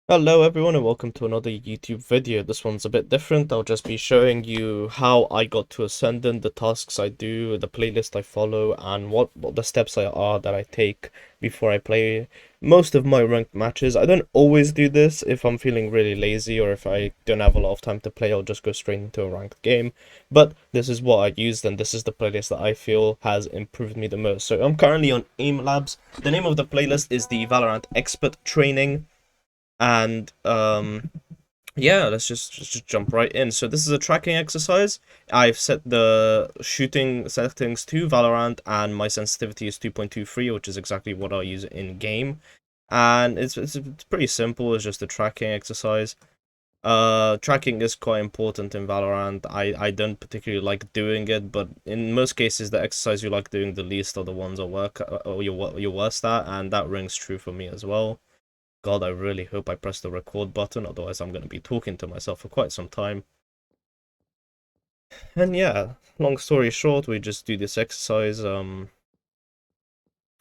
Hello everyone and welcome to another YouTube video. This one's a bit different. I'll just be showing you how I got to Ascendant, the tasks I do, the playlist I follow, and what the steps are that I take before I play most of my ranked matches. I don't always do this. If I'm feeling really lazy or if I don't have a lot of time to play, I'll just go straight into a ranked game. But this is what I used and this is the playlist that I feel has improved me the most. So I'm currently on Aim Labs. The name of the playlist is the Valorant Expert Training. And yeah, let's just jump right in. So this is a tracking exercise. I've set the shooting settings to Valorant and my sensitivity is 2.23, which is exactly what I use in game. And it's pretty simple. It's just a tracking exercise. Tracking is quite important in Valorant. I don't particularly like doing it, but in most cases the exercise you like doing the least are the ones you're worst at, and that rings true for me as well. God, I really hope I press the record button, otherwise I'm going to be talking to myself for quite some time. And yeah, long story short, we just do this exercise.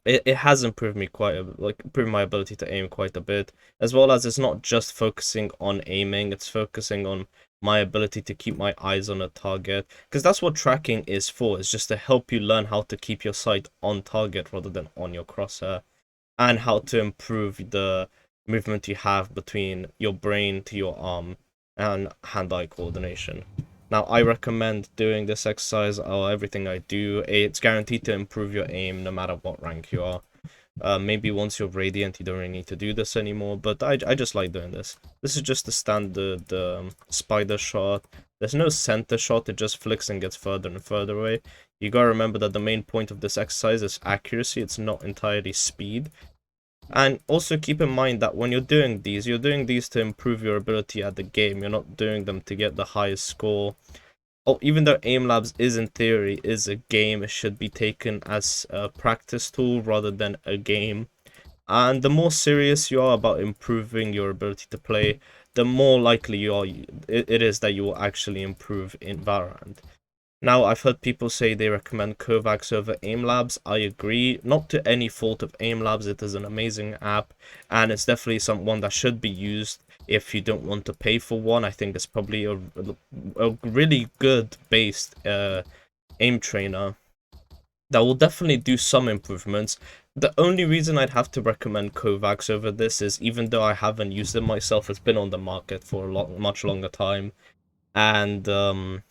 It has improved me improved my ability to aim quite a bit, as well as it's not just focusing on aiming, it's focusing on my ability to keep my eyes on a target, because that's what tracking is for. It's just to help you learn how to keep your sight on target rather than on your crosshair, and how to improve the movement you have between your brain to your arm and hand-eye coordination. Now, I recommend doing this exercise or everything I do. It's guaranteed to improve your aim no matter what rank you are. Maybe once you're Radiant, you don't really need to do this anymore, but I just like doing this. This is just the standard spider shot. There's no center shot, it just flicks and gets further and further away. You gotta remember that the main point of this exercise is accuracy, it's not entirely speed. And also keep in mind that when you're doing these to improve your ability at the game. You're not doing them to get the highest score. Oh, even though Aim Labs is in theory is a game, it should be taken as a practice tool rather than a game. And the more serious you are about improving your ability to play, the more likely it is that you will actually improve in Valorant. Now, I've heard people say they recommend Kovacs over Aim Labs. I agree. Not to any fault of Aim Labs, it is an amazing app, and it's definitely one that should be used if you don't want to pay for one. I think it's probably a really good based aim trainer that will definitely do some improvements. The only reason I'd have to recommend Kovacs over this is, even though I haven't used it myself, it's been on the market for much longer time, and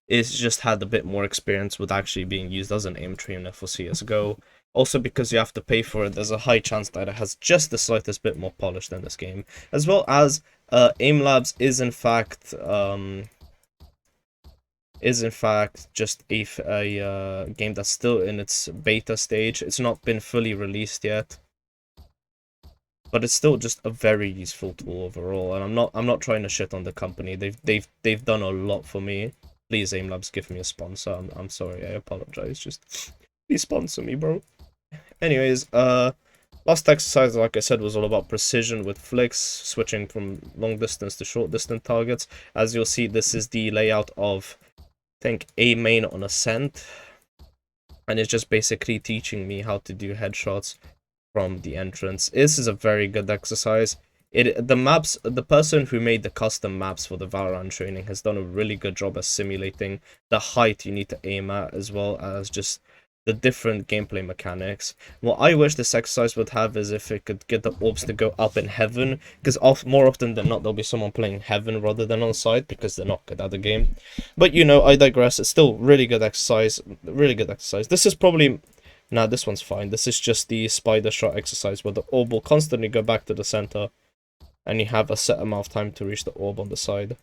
it's just had a bit more experience with actually being used as an aim trainer for CSGO. Also, because you have to pay for it, there's a high chance that it has just the slightest bit more polish than this game. As well as Aim Labs is in fact just a game that's still in its beta stage. It's not been fully released yet, but it's still just a very useful tool overall. And I'm not trying to shit on the company. They've done a lot for me. Please, Aim Labs, give me a sponsor. I'm sorry, I apologize. Just please sponsor me, bro. Anyways, last exercise, like I said, was all about precision with flicks, switching from long distance to short distance targets. As you'll see, this is the layout of, I think, A main on Ascent, and it's just basically teaching me how to do headshots from the entrance. This is a very good exercise. The person who made the custom maps for the Valorant training has done a really good job at simulating the height you need to aim at, as well as just the different gameplay mechanics. What I wish this exercise would have is if it could get the orbs to go up in heaven, because more often than not there'll be someone playing heaven rather than on side because they're not good at the game. But you know, I digress. It's still really good exercise. Really good exercise. This is probably Nah, this one's fine. This is just the spider shot exercise where the orb will constantly go back to the center and you have a set amount of time to reach the orb on the side.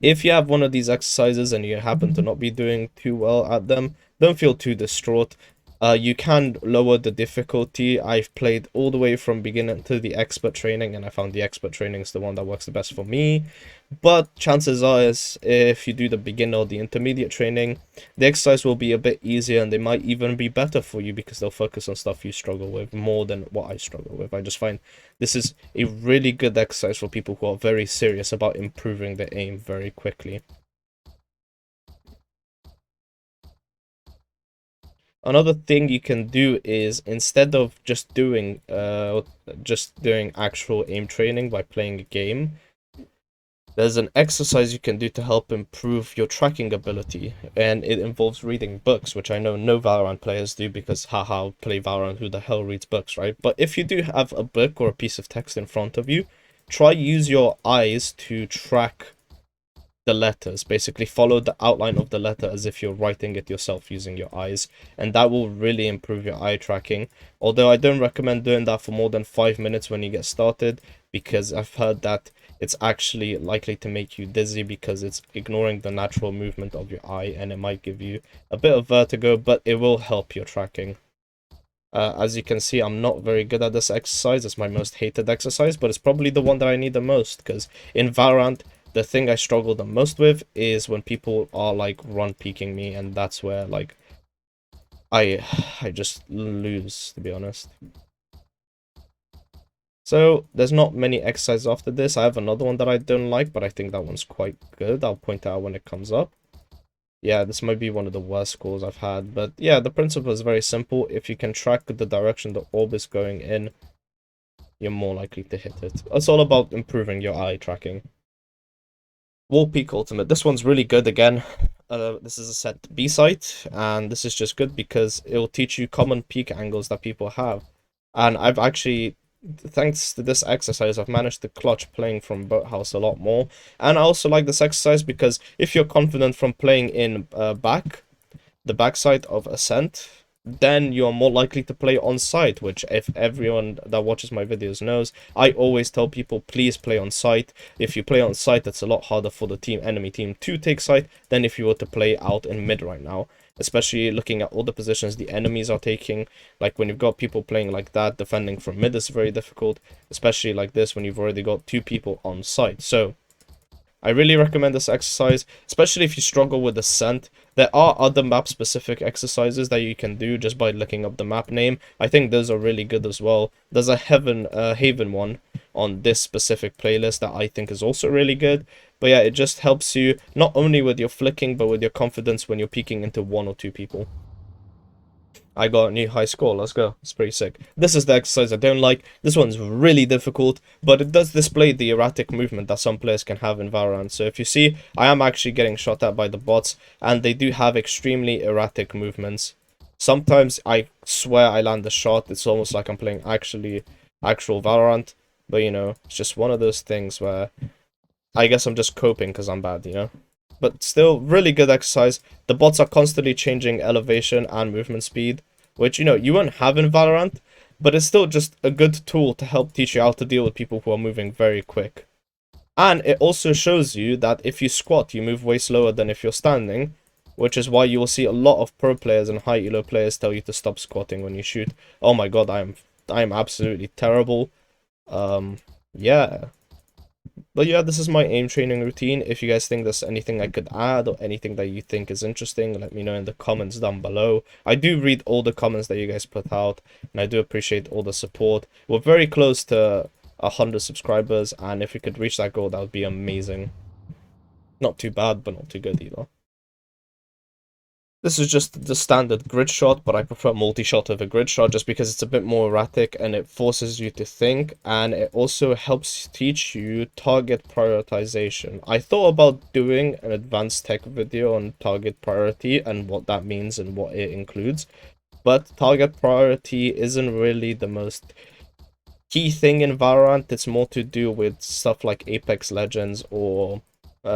If you have one of these exercises and you happen to not be doing too well at them, don't feel too distraught. You can lower the difficulty. I've played all the way from beginner to the expert training, and I found the expert training is the one that works the best for me. But chances are, is if you do the beginner or the intermediate training, the exercise will be a bit easier, and they might even be better for you because they'll focus on stuff you struggle with more than what I struggle with. I just find this is a really good exercise for people who are very serious about improving their aim very quickly. Another thing you can do is, instead of just doing actual aim training by playing a game, there's an exercise you can do to help improve your tracking ability, and it involves reading books, which I know no Valorant players do because haha, play Valorant, who the hell reads books, right? But if you do have a book or a piece of text in front of you, try use your eyes to track the letters. Basically follow the outline of the letter as if you're writing it yourself using your eyes, and that will really improve your eye tracking. Although I don't recommend doing that for more than 5 minutes when you get started, because I've heard that it's actually likely to make you dizzy because it's ignoring the natural movement of your eye, and it might give you a bit of vertigo, but it will help your tracking. As you can see, I'm not very good at this exercise. It's my most hated exercise, but it's probably the one that I need the most, because in Valorant, the thing I struggle the most with is when people are like run peeking me, and that's where like I I just lose, to be honest. So there's not many exercises after this. I have another one that I don't like, but I think that one's quite good. I'll point it out when it comes up. Yeah, this might be one of the worst scores I've had, but yeah, the principle is very simple. If you can track the direction the orb is going in, you're more likely to hit it. It's all about improving your eye tracking. Wall Peak Ultimate. This one's really good again. This is a set B site, and this is just good because it will teach you common peak angles that people have. And I've actually, thanks to this exercise, I've managed to clutch playing from Boathouse a lot more. And I also like this exercise because if you're confident from playing in the backside of Ascent, then you're more likely to play on site, which if everyone that watches my videos knows, I always tell people please play on site. If you play on site, it's a lot harder for the enemy team to take site than if you were to play out in mid right now. Especially looking at all the positions the enemies are taking. Like when you've got people playing like that, defending from mid is very difficult. Especially like this when you've already got two people on site. So I really recommend this exercise, especially if you struggle with Ascent. There are other map-specific exercises that you can do just by looking up the map name. I think those are really good as well. There's a Haven one on this specific playlist that I think is also really good. But yeah, it just helps you not only with your flicking, but with your confidence when you're peeking into one or two people. I got a new high score. Let's go. It's pretty sick. This is the exercise I don't like. This one's really difficult, but it does display the erratic movement that some players can have in Valorant. So if you see, I am actually getting shot at by the bots, and they do have extremely erratic movements. Sometimes I swear I land a shot. It's almost like I'm playing actual Valorant. But you know, it's just one of those things where I guess I'm just coping because I'm bad, you know? But still, really good exercise. The bots are constantly changing elevation and movement speed, which, you know, you won't have in Valorant, but it's still just a good tool to help teach you how to deal with people who are moving very quick. And it also shows you that if you squat, you move way slower than if you're standing, which is why you will see a lot of pro players and high elo players tell you to stop squatting when you shoot. Oh my god, I am absolutely terrible. Yeah. But yeah, this is my aim training routine. If you guys think there's anything I could add or anything that you think is interesting, let me know in the comments down below. I do read all the comments that you guys put out, and I do appreciate all the support. We're very close to 100 subscribers, and if we could reach that goal, that would be amazing. Not too bad, but not too good either. This is just the standard grid shot, but I prefer multi-shot over grid shot just because it's a bit more erratic and it forces you to think, and it also helps teach you target prioritization. I thought about doing an advanced tech video on target priority and what that means and what it includes, but target priority isn't really the most key thing in Valorant. It's more to do with stuff like Apex Legends or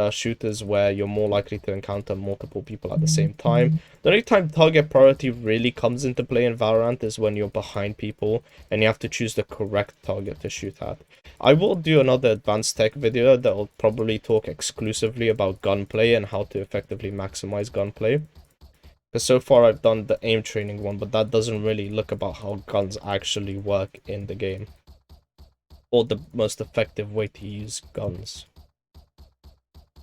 shooters where you're more likely to encounter multiple people at the same time. The only time target priority really comes into play in Valorant is when you're behind people and you have to choose the correct target to shoot at. I will do another advanced tech video that will probably talk exclusively about gunplay and how to effectively maximize gunplay. Because so far I've done the aim training one, but that doesn't really look about how guns actually work in the game, or the most effective way to use guns.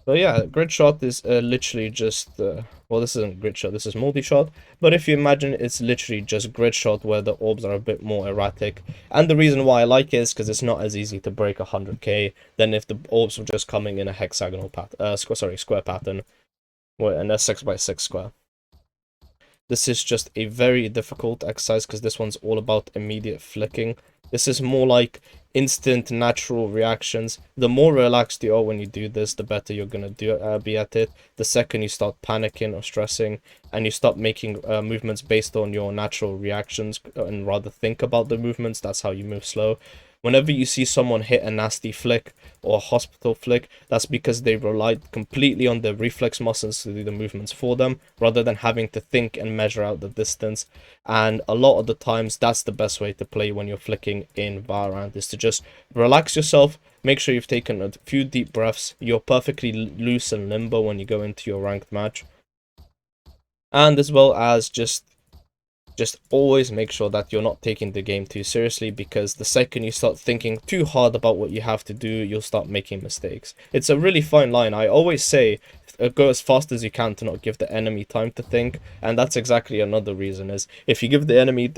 So yeah, grid shot is literally just, well, this isn't grid shot, this is multi-shot, but if you imagine it's literally just grid shot where the orbs are a bit more erratic, and the reason why I like it is because it's not as easy to break 100k than if the orbs were just coming in a hexagonal pattern, square pattern, and a 6x6 square. This is just a very difficult exercise because this one's all about immediate flicking. This is more like instant natural reactions. The more relaxed you are when you do this, the better you're gonna be at it. The second you start panicking or stressing and you start making movements based on your natural reactions and rather think about the movements, that's how you move slow. Whenever you see someone hit a nasty flick or a hospital flick, that's because they relied completely on their reflex muscles to do the movements for them, rather than having to think and measure out the distance. And a lot of the times, that's the best way to play when you're flicking in Valorant, is to just relax yourself, make sure you've taken a few deep breaths, you're perfectly loose and limber when you go into your ranked match. And as well as just always make sure that you're not taking the game too seriously, because the second you start thinking too hard about what you have to do, you'll start making mistakes. It's a really fine line. I always say go as fast as you can to not give the enemy time to think, and that's exactly another reason, is if you give the enemy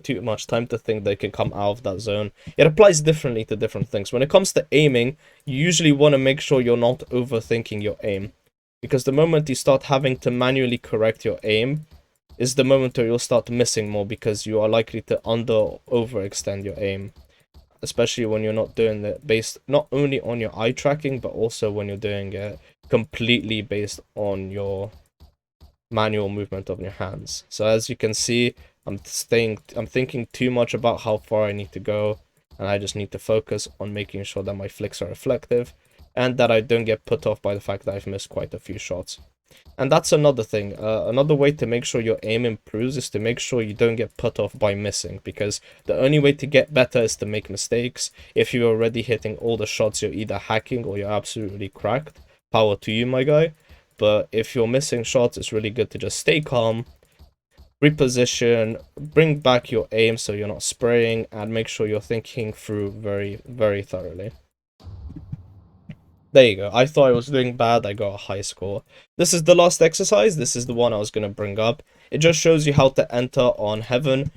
too much time to think, they can come out of that zone. It applies differently to different things. When it comes to aiming, you usually want to make sure you're not overthinking your aim, because the moment you start having to manually correct your aim is the moment where you'll start missing more, because you are likely to overextend your aim, especially when you're not doing it based not only on your eye tracking, but also when you're doing it completely based on your manual movement of your hands. So as you can see, I'm thinking too much about how far I need to go, and I just need to focus on making sure that my flicks are reflective and that I don't get put off by the fact that I've missed quite a few shots. And that's another thing. Another way to make sure your aim improves is to make sure you don't get put off by missing, because the only way to get better is to make mistakes. If you're already hitting all the shots, you're either hacking or you're absolutely cracked. Power to you, my guy. But if you're missing shots, it's really good to just stay calm, reposition, bring back your aim so you're not spraying, and make sure you're thinking through very, very thoroughly. There you go. I thought I was doing bad. I got a high score. This is the last exercise. This is the one I was going to bring up. It just shows you how to enter on Haven,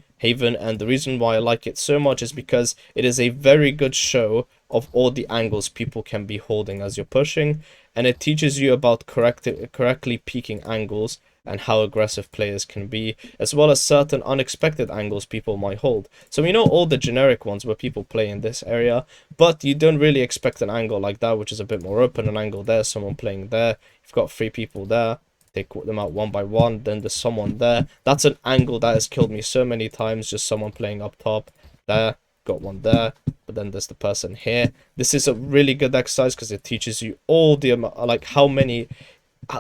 and the reason why I like it so much is because it is a very good show of all the angles people can be holding as you're pushing, and it teaches you about correctly peeking angles and how aggressive players can be, as well as certain unexpected angles people might hold. So we know all the generic ones where people play in this area, but you don't really expect an angle like that, which is a bit more open. An angle there, someone playing there, you've got 3 people there, take them out one by one, then there's someone there. That's an angle that has killed me so many times, just someone playing up top. There, got one there, but then there's the person here. This is a really good exercise because it teaches you all the like how many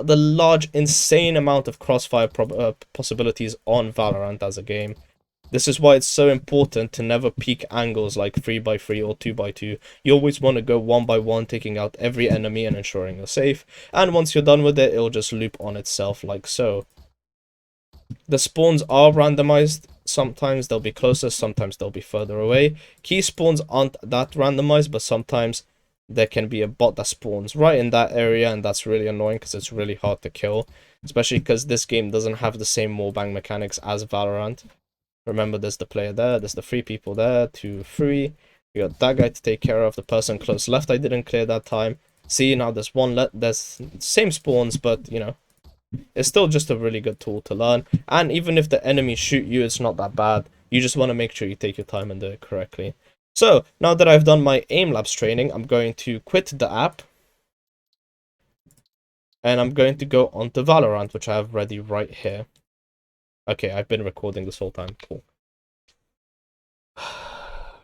the large insane amount of crossfire possibilities on Valorant as a game. This is why it's so important to never peek angles like 3x3 or 2x2. You always want to go 1x1, taking out every enemy and ensuring you're safe. And once you're done with it, it'll just loop on itself like so. The spawns are randomized. Sometimes they'll be closer, sometimes they'll be further away. Key spawns aren't that randomized, but sometimes there can be a bot that spawns right in that area, and that's really annoying because it's really hard to kill. Especially because this game doesn't have the same wallbang mechanics as Valorant. Remember, there's the player there, there's the 3 people there, 2, 3. You got that guy to take care of, the person close left I didn't clear that time. See, now there's one there's same spawns, but, you know, it's still just a really good tool to learn. And even if the enemies shoot you, it's not that bad. You just want to make sure you take your time and do it correctly. So, now that I've done my aim labs training, I'm going to quit the app. And I'm going to go on to Valorant, which I have ready right here. Okay, I've been recording this whole time. Cool.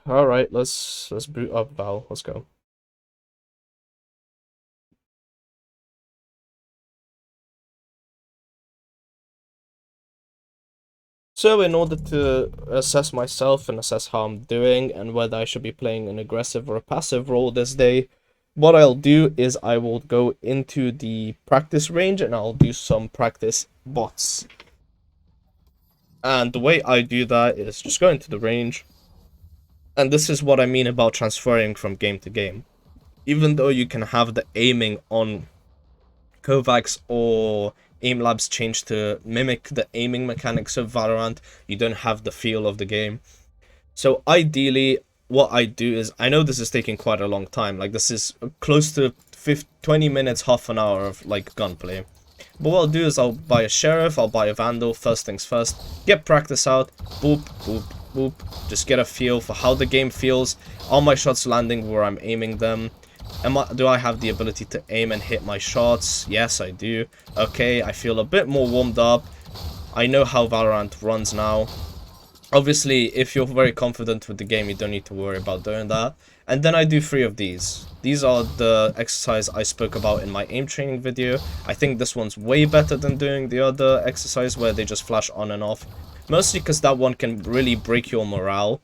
Alright, let's boot up Val. Let's go. So in order to assess myself and assess how I'm doing and whether I should be playing an aggressive or a passive role this day, what I'll do is I will go into the practice range and I'll do some practice bots. And the way I do that is just go into the range. And this is what I mean about transferring from game to game. Even though you can have the aiming on Kovacs or aim labs change to mimic the aiming mechanics of Valorant, you don't have the feel of the game. So ideally, what I do is, I know this is taking quite a long time, like this is close to 20 minutes, half an hour of like gunplay. But what I'll do is I'll buy a Sheriff, I'll buy a Vandal, first things first, get practice out, boop, boop, boop, just get a feel for how the game feels, are my shots landing where I'm aiming them, do I have the ability to aim and hit my shots? Yes, I do. Okay, I feel a bit more warmed up, I know how Valorant runs now. Obviously, if you're very confident with the game, you don't need to worry about doing that. And then I do 3 of these. These are the exercise I spoke about in my aim training video. I think this one's way better than doing the other exercise where they just flash on and off. Mostly because that one can really break your morale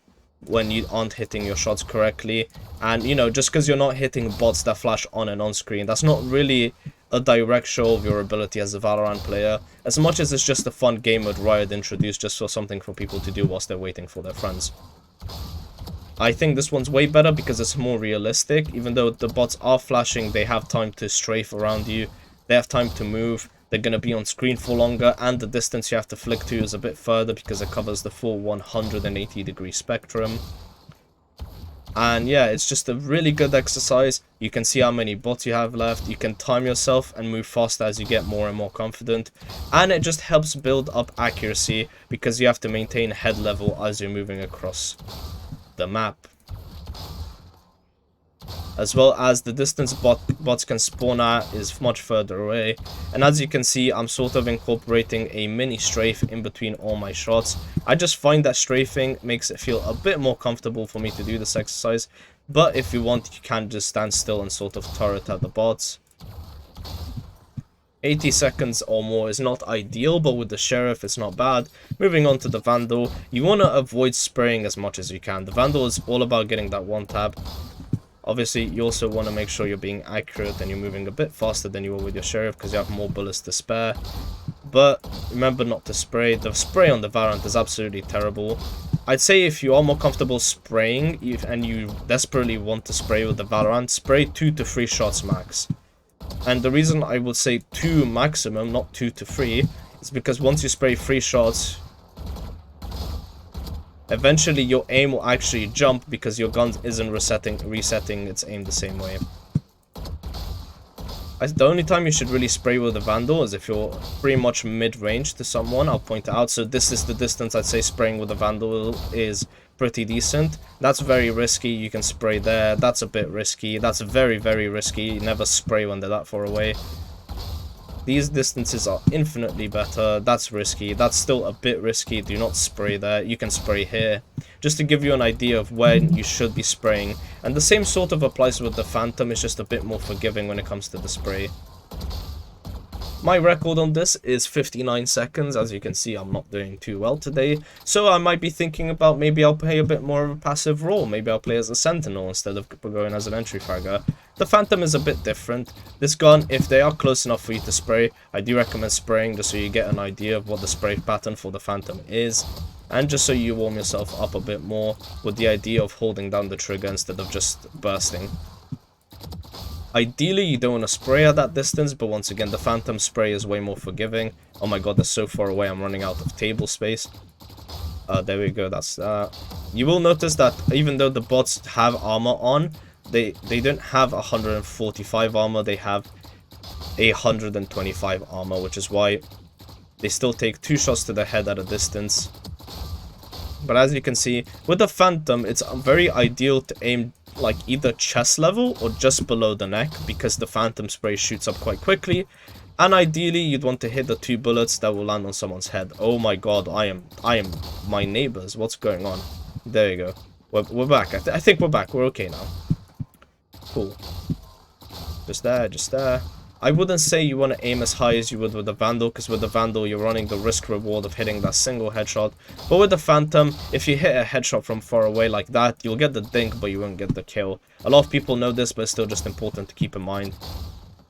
when you aren't hitting your shots correctly. And, you know, just because you're not hitting bots that flash on and on screen, that's not really a direct show of your ability as a Valorant player, as much as it's just a fun game mode Riot introduced just for something for people to do whilst they're waiting for their friends. I think this one's way better because it's more realistic. Even though the bots are flashing, they have time to strafe around you, they have time to move, they're going to be on screen for longer, and the distance you have to flick to is a bit further because it covers the full 180-degree spectrum. And yeah, it's just a really good exercise. You can see how many bots you have left. You can time yourself and move faster as you get more and more confident. And it just helps build up accuracy because you have to maintain head level as you're moving across the map. As well as the distance bots can spawn at is much further away. And as you can see, I'm sort of incorporating a mini strafe in between all my shots. I just find that strafing makes it feel a bit more comfortable for me to do this exercise. But if you want, you can just stand still and sort of turret at the bots. 80 seconds or more is not ideal, but with the Sheriff it's not bad. Moving on to the Vandal, you want to avoid spraying as much as you can. The Vandal is all about getting that one tap. Obviously, you also want to make sure you're being accurate and you're moving a bit faster than you will with your Sheriff because you have more bullets to spare. But remember not to spray. The spray on the Valorant is absolutely terrible. I'd say if you are more comfortable spraying and you desperately want to spray with the Valorant, spray 2 to 3 shots max. And the reason I would say 2 maximum, not 2 to 3, is because once you spray 3 shots, eventually your aim will actually jump because your gun isn't resetting its aim the same way. The only time you should really spray with a Vandal is if you're pretty much mid-range to someone, I'll point it out. So this is the distance I'd say spraying with a Vandal is pretty decent. That's very risky, you can spray there. That's a bit risky, that's very, very risky. Never spray when they're that far away. These distances are infinitely better. That's risky. That's still a bit risky. Do not spray there. You can spray here. Just to give you an idea of when you should be spraying. And the same sort of applies with the Phantom. It's just a bit more forgiving when it comes to the spray. My record on this is 59 seconds. As you can see, I'm not doing too well today. So I might be thinking about maybe I'll play a bit more of a passive role. Maybe I'll play as a Sentinel instead of going as an entry fragger. The Phantom is a bit different. This gun, if they are close enough for you to spray, I do recommend spraying just so you get an idea of what the spray pattern for the Phantom is. And just so you warm yourself up a bit more with the idea of holding down the trigger instead of just bursting. Ideally, you don't want to spray at that distance, but once again, the Phantom spray is way more forgiving. Oh my god, they're so far away, I'm running out of table space. There we go, that's that. You will notice that even though the bots have armor on, they don't have 145 armor, they have 125 armor, which is why they still take 2 shots to the head at a distance. But as you can see, with the Phantom, it's very ideal to aim like either chest level or just below the neck because the Phantom spray shoots up quite quickly. And ideally, you'd want to hit the 2 bullets that will land on someone's head. Oh my god, I am my neighbors. What's going on? There you go. We're back. I think we're back. We're okay now. Cool. Just there, just there. I wouldn't say you want to aim as high as you would with the Vandal, because with the Vandal you're running the risk-reward of hitting that single headshot. But with the Phantom, if you hit a headshot from far away like that, you'll get the dink, but you won't get the kill. A lot of people know this, but it's still just important to keep in mind.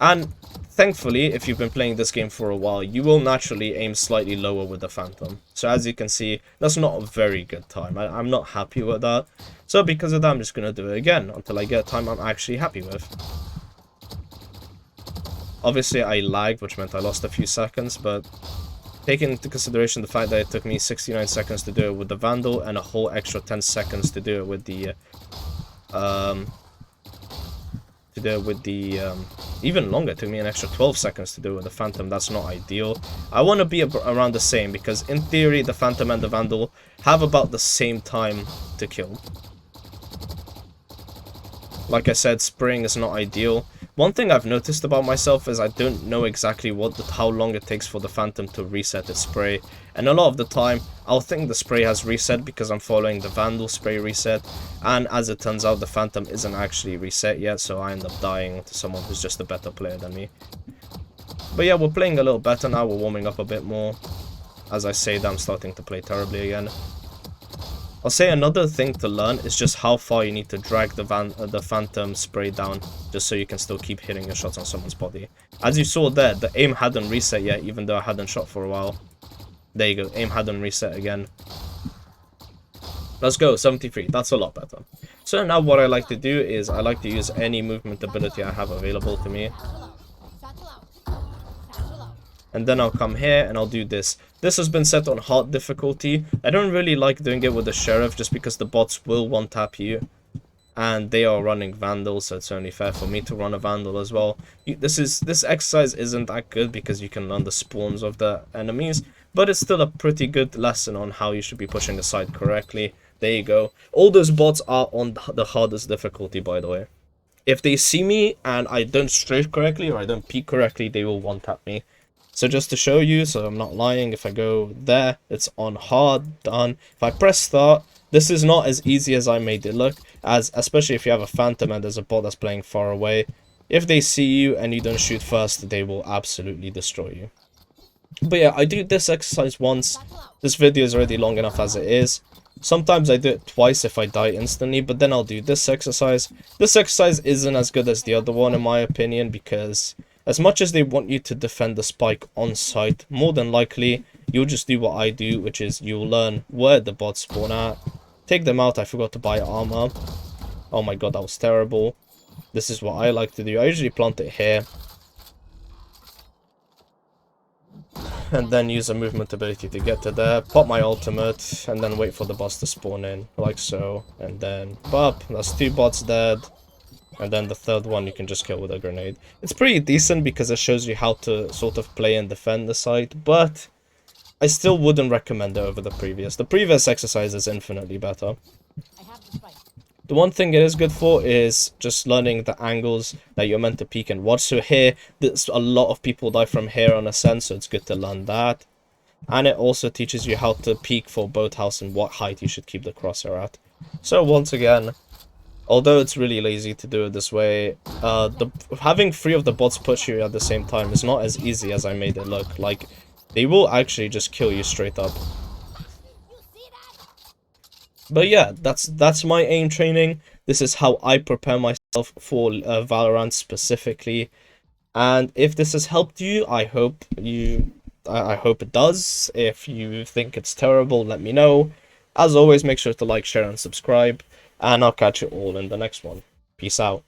And thankfully, if you've been playing this game for a while, you will naturally aim slightly lower with the Phantom. So as you can see, that's not a very good time. I'm not happy with that. So because of that, I'm just going to do it again until I get a time I'm actually happy with. Obviously, I lagged, which meant I lost a few seconds, but taking into consideration the fact that it took me 69 seconds to do it with the Vandal and a whole extra 10 seconds to do it with the to do it with the, even longer, it took me an extra 12 seconds to do it with the Phantom. That's not ideal. I want to be around the same, because in theory, the Phantom and the Vandal have about the same time to kill. Like I said, spraying is not ideal. One thing I've noticed about myself is I don't know exactly how long it takes for the Phantom to reset its spray. And a lot of the time, I'll think the spray has reset because I'm following the Vandal spray reset. And as it turns out, the Phantom isn't actually reset yet, so I end up dying to someone who's just a better player than me. But yeah, we're playing a little better now, we're warming up a bit more. As I say that, I'm starting to play terribly again. I'll say another thing to learn is just how far you need to drag the Phantom spray down, just so you can still keep hitting your shots on someone's body. As you saw there, the aim hadn't reset yet, even though I hadn't shot for a while. There you go, aim hadn't reset again. Let's go, 73, that's a lot better. So now what I like to do is, I like to use any movement ability I have available to me. And then I'll come here and I'll do this. This has been set on hard difficulty. I don't really like doing it with the Sheriff just because the bots will one-tap you. And they are running Vandals, so it's only fair for me to run a Vandal as well. This exercise isn't that good because you can learn the spawns of the enemies. But it's still a pretty good lesson on how you should be pushing aside correctly. There you go. All those bots are on the hardest difficulty, by the way. If they see me and I don't strafe correctly or I don't peek correctly, they will one-tap me. So just to show you, so I'm not lying, if I go there, it's on hard, done. If I press start, this is not as easy as I made it look, especially if you have a Phantom and there's a bot that's playing far away. If they see you and you don't shoot first, they will absolutely destroy you. But yeah, I do this exercise once. This video is already long enough as it is. Sometimes I do it twice if I die instantly, but then I'll do this exercise. This exercise isn't as good as the other one in my opinion, because as much as they want you to defend the spike on site, more than likely, you'll just do what I do, which is you'll learn where the bots spawn at. Take them out. I forgot to buy armor. Oh my god, that was terrible. This is what I like to do. I usually plant it here. And then use a movement ability to get to there. Pop my ultimate, and then wait for the bots to spawn in, like so. And then, bop, that's 2 bots dead. And then the third one you can just kill with a grenade. It's pretty decent because it shows you how to sort of play and defend the site, but I still wouldn't recommend it over the previous. The previous exercise is infinitely better. The one thing it is good for is just learning the angles that you're meant to peek and watch. So here, there's a lot of people die from here on Ascent, so it's good to learn that. And it also teaches you how to peek for Boathouse and what height you should keep the crosshair at. So once again, although it's really lazy to do it this way, having 3 of the bots push you at the same time is not as easy as I made it look. Like, they will actually just kill you straight up. But yeah, that's my aim training. This is how I prepare myself for Valorant specifically. And if this has helped you, I hope it does. If you think it's terrible, let me know. As always, make sure to like, share, and subscribe. And I'll catch you all in the next one. Peace out.